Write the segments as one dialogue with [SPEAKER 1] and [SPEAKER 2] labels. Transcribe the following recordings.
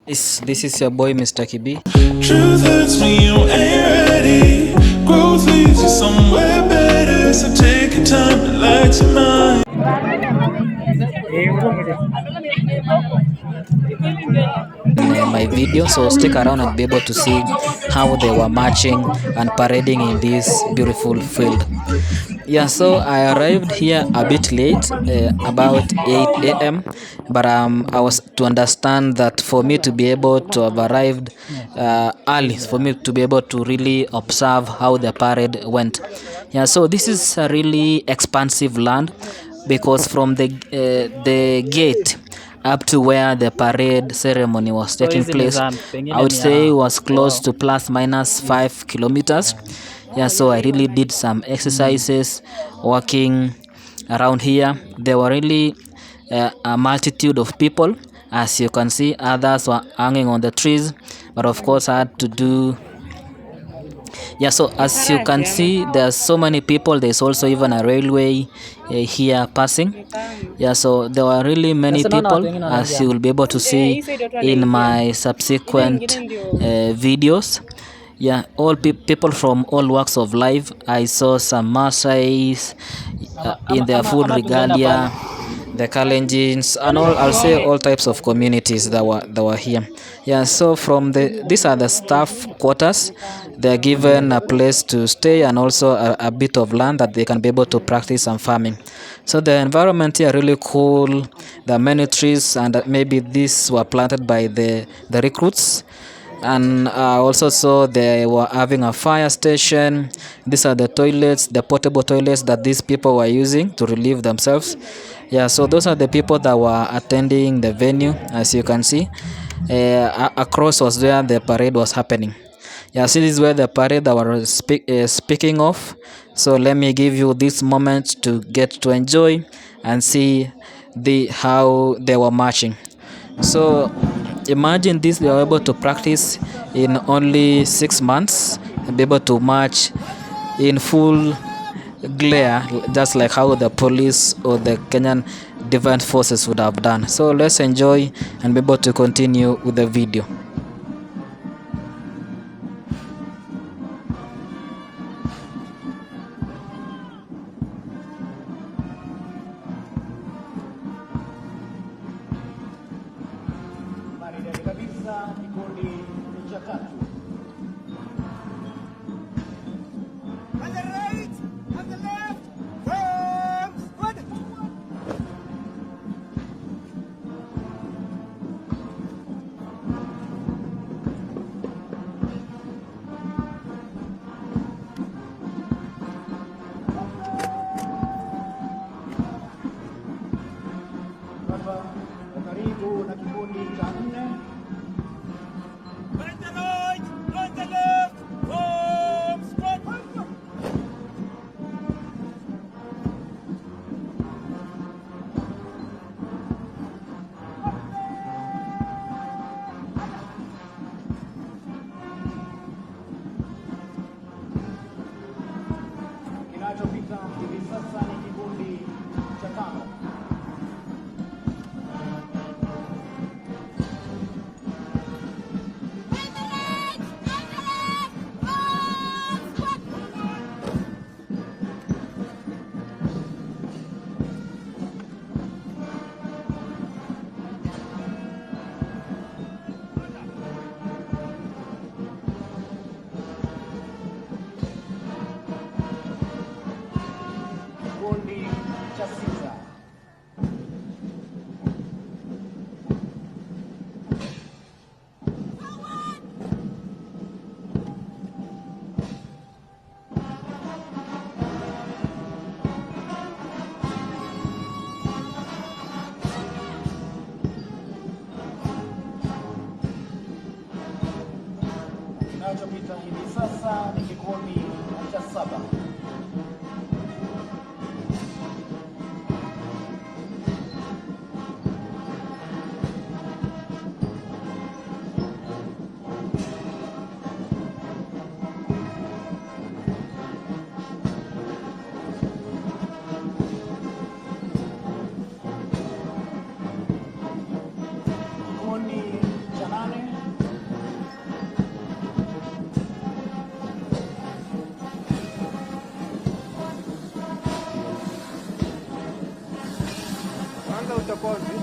[SPEAKER 1] This is your boy Mr. Kibi.
[SPEAKER 2] Truth hurts when you ain't ready. Growth leads you somewhere better. So take your time, relax your mind.
[SPEAKER 1] In my video, so stick around and be able to see how they were marching and parading in this beautiful field. Yeah, so I arrived here a bit late, about 8 a.m. But I was to understand that for me to be able to have arrived early, for me to be able to really observe how the parade went. Yeah, so this is a really expansive land because from the gate up to where the parade ceremony was taking place, I would say it was close to plus minus 5 kilometers. Yeah, so I really did some exercises walking around here. There were really a multitude of people. As you can see, others were hanging on the trees, but of course I had to do. Yeah, so as you can see, there's so many people. There's also even a railway here passing. Yeah, so there were really many people, as you will be able to see in my subsequent videos. Yeah, all people from all walks of life. I saw some Maasais in their full regalia, the Kalenjins, and all. I'll say all types of communities that were here. Yeah, so from these are the staff quarters. They're given a place to stay and also a bit of land that they can be able to practice some farming. So the environment here really cool. There are many trees, and maybe these were planted by the recruits. And I also saw they were having a fire station. These are the toilets, the portable toilets that these people were using to relieve themselves. Yeah, so those are the people that were attending the venue. As you can see, across was where the parade was happening. Yeah, see, this is where the parade that we're speaking of. So let me give you this moment to get to enjoy and see how they were marching. So imagine this, they were able to practice in only 6 months and be able to march in full glare, just like how the police or the Kenyan defense forces would have done. So let's enjoy and be able to continue with the video.
[SPEAKER 3] Kinachopita hivi sasa ni kikundi cha tano. Kikundi cha sita. Kinachopita hivi sasa ni kikundi cha saba. Kikundi cha nane. kozi.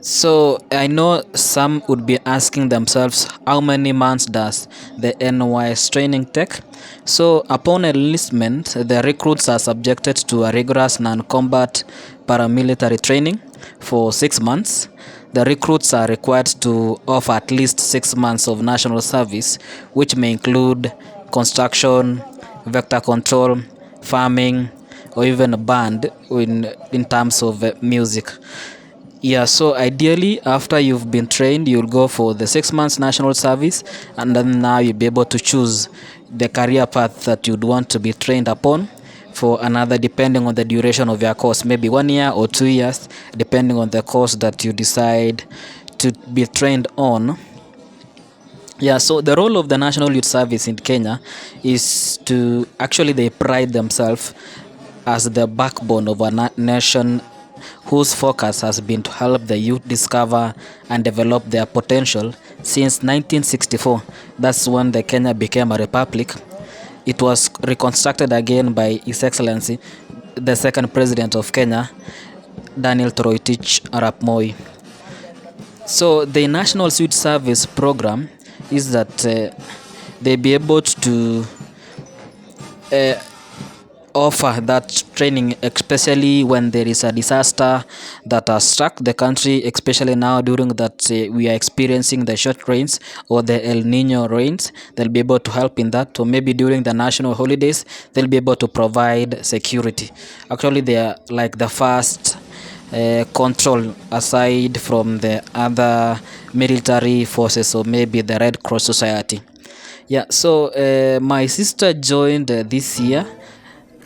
[SPEAKER 1] So I know some would be asking themselves how many months does the NYS training take? So upon enlistment, the recruits are subjected to a rigorous non-combat paramilitary training for 6 months. The recruits are required to offer at least 6 months of national service, which may include construction, vector control, farming, or even a band in terms of music. Yeah, so ideally, after you've been trained, you'll go for the 6 months national service, and then now you'll be able to choose the career path that you'd want to be trained upon for another, depending on the duration of your course, maybe 1 year or 2 years, depending on the course that you decide to be trained on. Yeah, so the role of the National Youth Service in Kenya is to actually they pride themselves as the backbone of a nation whose focus has been to help the youth discover and develop their potential since 1964. That's when the Kenya became a republic. It was reconstructed again by His Excellency, the second president of Kenya, Daniel Toroitich Arap Moi. So the National Youth Service program is that they be able to uh, offer that training, especially when there is a disaster that has struck the country, especially now during that we are experiencing the short rains or the El Nino rains. They'll be able to help in that, or maybe during the national holidays they'll be able to provide security. Actually, they are like the first control aside from the other military forces or maybe the Red Cross Society. Yeah, so my sister joined this year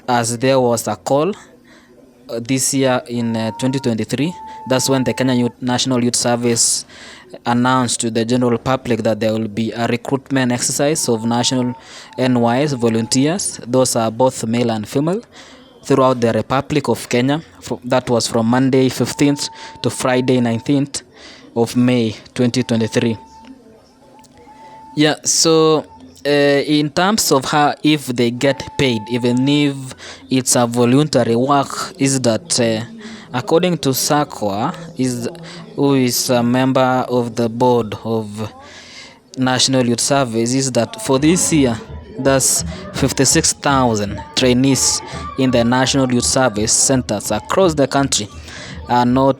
[SPEAKER 1] as there was a call this year in 2023. That's when the Kenya National Youth Service announced to the general public that there will be a recruitment exercise of national NYS volunteers. Those are both male and female throughout the Republic of Kenya. That was from Monday 15th to Friday 19th of May 2023. Yeah, so in terms of how if they get paid, even if it's a voluntary work, is that according to Sakwa, who is a member of the board of National Youth Service, is that for this year, that's 56,000 trainees in the National Youth Service centers across the country are not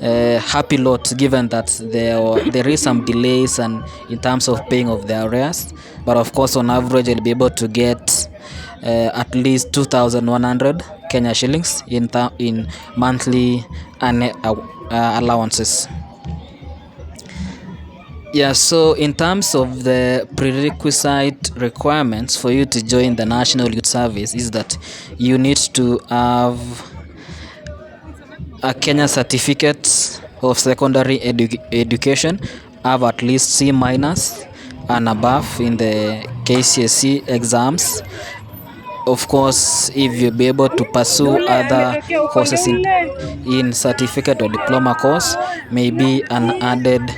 [SPEAKER 1] happy lot, given that there is some delays and in terms of paying of their arrears, but of course on average they'll be able to get at least 2,100 Kenya shillings in monthly allowances. Yeah, so in terms of the prerequisite requirements for you to join the National Youth Service is that you need to have a Kenya certificate of secondary education, have at least C minus and above in the KCSE exams. Of course, if you be able to pursue other courses in certificate or diploma course, maybe an added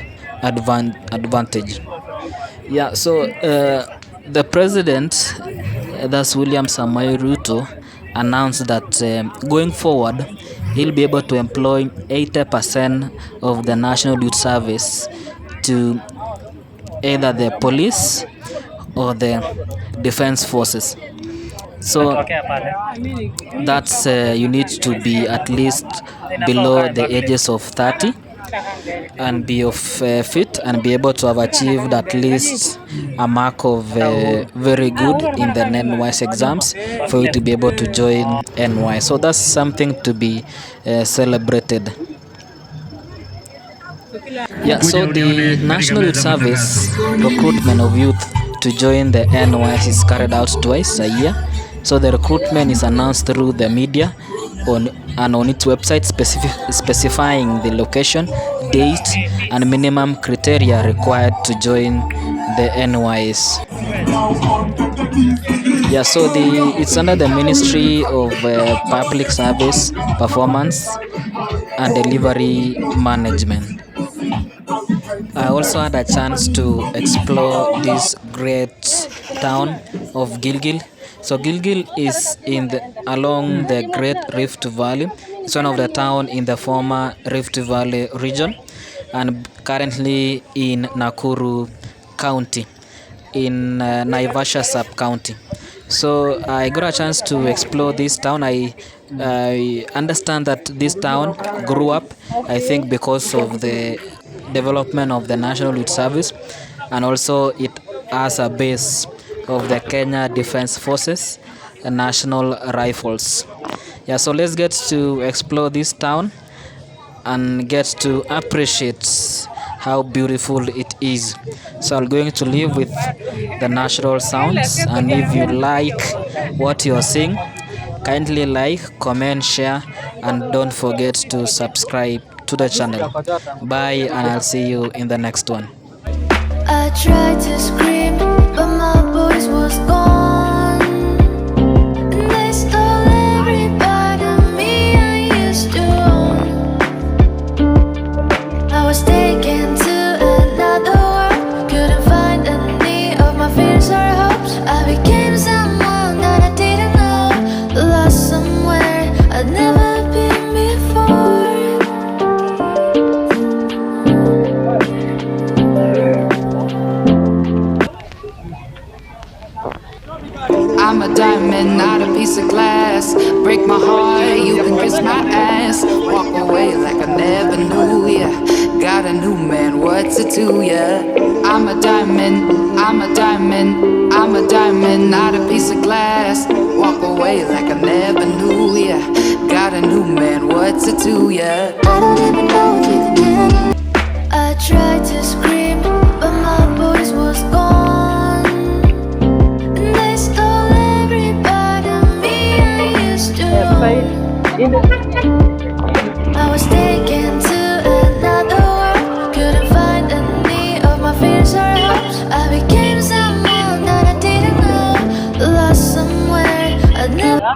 [SPEAKER 1] advantage. Yeah, so the president, that's William Samoei Ruto, announced that going forward, he'll be able to employ 80% of the National Youth Service to either the police or the defense forces. So that's you need to be at least below the ages of 30 and be of fit and be able to have achieved at least a mark of very good in the NYS exams for you to be able to join NY. So that's something to be celebrated. Yeah, so the National Youth Service recruitment of youth to join the NYS is carried out twice a year. So the recruitment is announced through the media on its website, specifying the location, date, and minimum criteria required to join the NYS. Yeah, so it's under the Ministry of Public Service, Performance, and Delivery Management. I also had a chance to explore this great town of Gilgil. So Gilgil is along the Great Rift Valley. It's one of the town in the former Rift Valley region and currently in Nakuru County, in Naivasha sub-county. So I got a chance to explore this town. I understand that this town grew up, I think, because of the development of the National Youth Service, and also it has a base of the Kenya Defence Forces and National Rifles. Yeah, so let's get to explore this town and get to appreciate how beautiful it is. So I'm going to live with the natural sounds, and if you like what you're seeing, kindly like, comment, share, and don't forget to subscribe to the channel. Bye, and I'll see you in the next one.
[SPEAKER 4] I tried to scream, but my voice was gone. And they stole every part of me I used to own. I was taken to another world, couldn't find any of my fears or hopes. I became someone that I didn't know, lost somewhere I'd never been before.
[SPEAKER 5] I'm a diamond, not a piece of glass. Break my heart, you can kiss my ass. Walk away like I never knew ya. Got a new man, what's it to ya? I'm a diamond, I'm a diamond, I'm a diamond, not a piece of glass. Walk away like I never knew ya. Got a new man, what's it to ya?
[SPEAKER 4] I don't even know if you can handle it. I tried to scream, but my voice was gone. And they stole every part of me I used to own. I was taken to another world, couldn't find any of my fears or hopes. I became someone that I didn't know, lost somewhere I'd never.